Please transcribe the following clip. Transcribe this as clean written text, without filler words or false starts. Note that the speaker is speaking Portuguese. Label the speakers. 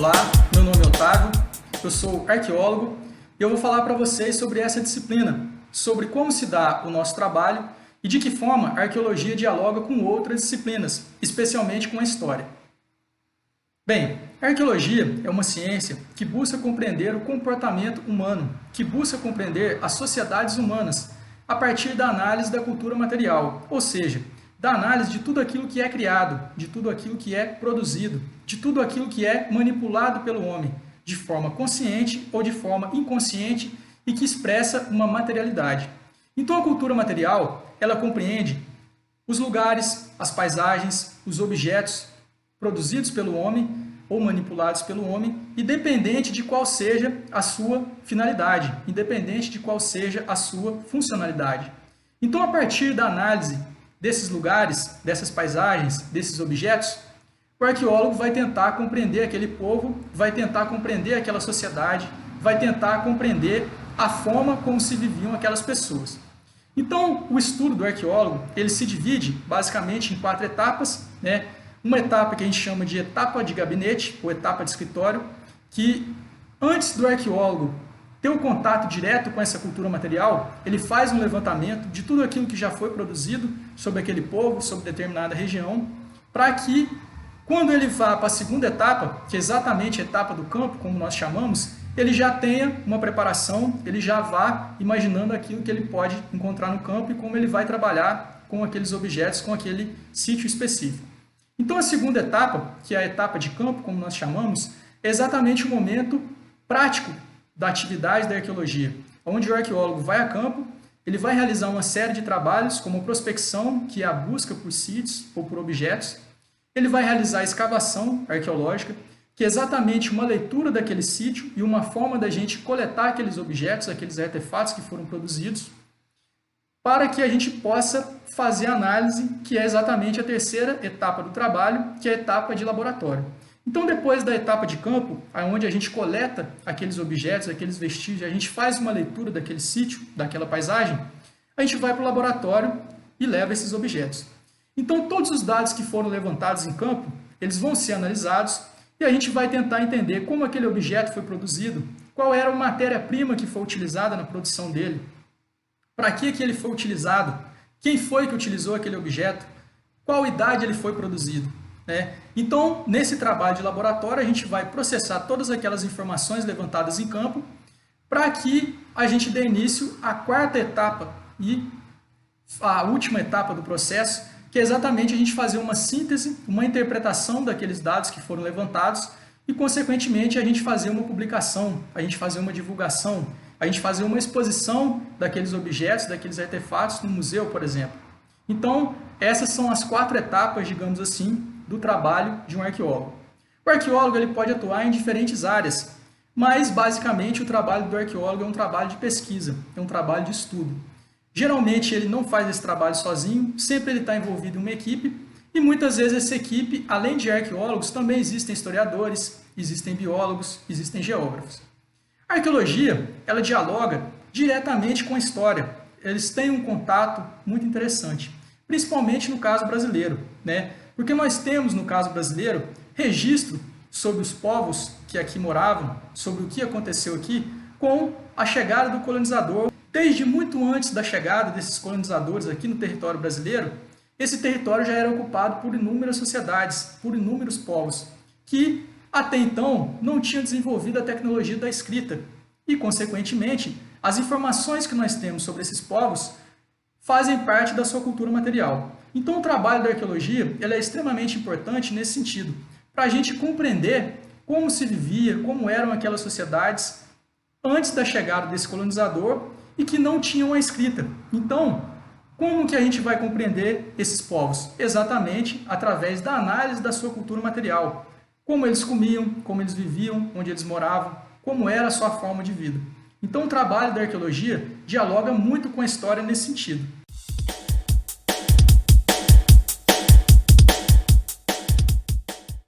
Speaker 1: Olá, meu nome é Otávio, eu sou arqueólogo e eu vou falar para vocês sobre essa disciplina, sobre como se dá o nosso trabalho e de que forma a arqueologia dialoga com outras disciplinas, especialmente com a história. Bem, a arqueologia é uma ciência que busca compreender o comportamento humano, que busca compreender as sociedades humanas a partir da análise da cultura material, ou seja, da análise de tudo aquilo que é criado, de tudo aquilo que é produzido, de tudo aquilo que é manipulado pelo homem, de forma consciente ou de forma inconsciente e que expressa uma materialidade. Então a cultura material, ela compreende os lugares, as paisagens, os objetos produzidos pelo homem ou manipulados pelo homem, independente de qual seja a sua finalidade, independente de qual seja a sua funcionalidade. Então, a partir da análise desses lugares, dessas paisagens, desses objetos, o arqueólogo vai tentar compreender aquele povo, vai tentar compreender aquela sociedade, vai tentar compreender a forma como se viviam aquelas pessoas. Então, o estudo do arqueólogo, ele se divide basicamente em 4 etapas, né? Uma etapa que a gente chama de etapa de gabinete, ou etapa de escritório, que antes do arqueólogo ter um contato direto com essa cultura material, ele faz um levantamento de tudo aquilo que já foi produzido sobre aquele povo, sobre determinada região, para que, quando ele vá para a segunda etapa, que é exatamente a etapa do campo, como nós chamamos, ele já tenha uma preparação, ele já vá imaginando aquilo que ele pode encontrar no campo e como ele vai trabalhar com aqueles objetos, com aquele sítio específico. Então, a segunda etapa, que é a etapa de campo, como nós chamamos, é exatamente o momento prático da atividade da arqueologia, onde o arqueólogo vai a campo, ele vai realizar uma série de trabalhos, como prospecção, que é a busca por sítios ou por objetos, ele vai realizar a escavação arqueológica, que é exatamente uma leitura daquele sítio e uma forma da gente coletar aqueles objetos, aqueles artefatos que foram produzidos, para que a gente possa fazer a análise, que é exatamente a terceira etapa do trabalho, que é a etapa de laboratório. Então, depois da etapa de campo, onde a gente coleta aqueles objetos, aqueles vestígios, a gente faz uma leitura daquele sítio, daquela paisagem, a gente vai para o laboratório e leva esses objetos. Então, todos os dados que foram levantados em campo, eles vão ser analisados e a gente vai tentar entender como aquele objeto foi produzido, qual era a matéria-prima que foi utilizada na produção dele, para que ele foi utilizado, quem foi que utilizou aquele objeto, qual idade ele foi produzido. Então, nesse trabalho de laboratório, a gente vai processar todas aquelas informações levantadas em campo para que a gente dê início à quarta etapa e a última etapa do processo, que é exatamente a gente fazer uma síntese, uma interpretação daqueles dados que foram levantados e, consequentemente, a gente fazer uma publicação, a gente fazer uma divulgação, a gente fazer uma exposição daqueles objetos, daqueles artefatos no museu, por exemplo. Então, essas são as 4 etapas, digamos assim, do trabalho de um arqueólogo. O arqueólogo ele pode atuar em diferentes áreas, mas, basicamente, o trabalho do arqueólogo é um trabalho de pesquisa, é um trabalho de estudo. Geralmente, ele não faz esse trabalho sozinho, sempre ele está envolvido em uma equipe, e muitas vezes essa equipe, além de arqueólogos, também existem historiadores, existem biólogos, existem geógrafos. A arqueologia, ela dialoga diretamente com a história. Eles têm um contato muito interessante, principalmente no caso brasileiro, Porque nós temos, no caso brasileiro, registro sobre os povos que aqui moravam, sobre o que aconteceu aqui, com a chegada do colonizador. Desde muito antes da chegada desses colonizadores aqui no território brasileiro, esse território já era ocupado por inúmeras sociedades, por inúmeros povos, que até então não tinham desenvolvido a tecnologia da escrita. E, consequentemente, as informações que nós temos sobre esses povos fazem parte da sua cultura material. Então, o trabalho da arqueologia ele é extremamente importante nesse sentido, para a gente compreender como se vivia, como eram aquelas sociedades antes da chegada desse colonizador e que não tinham a escrita. Então, como que a gente vai compreender esses povos? Exatamente através da análise da sua cultura material. Como eles comiam, como eles viviam, onde eles moravam, como era a sua forma de vida. Então, o trabalho da arqueologia dialoga muito com a história nesse sentido.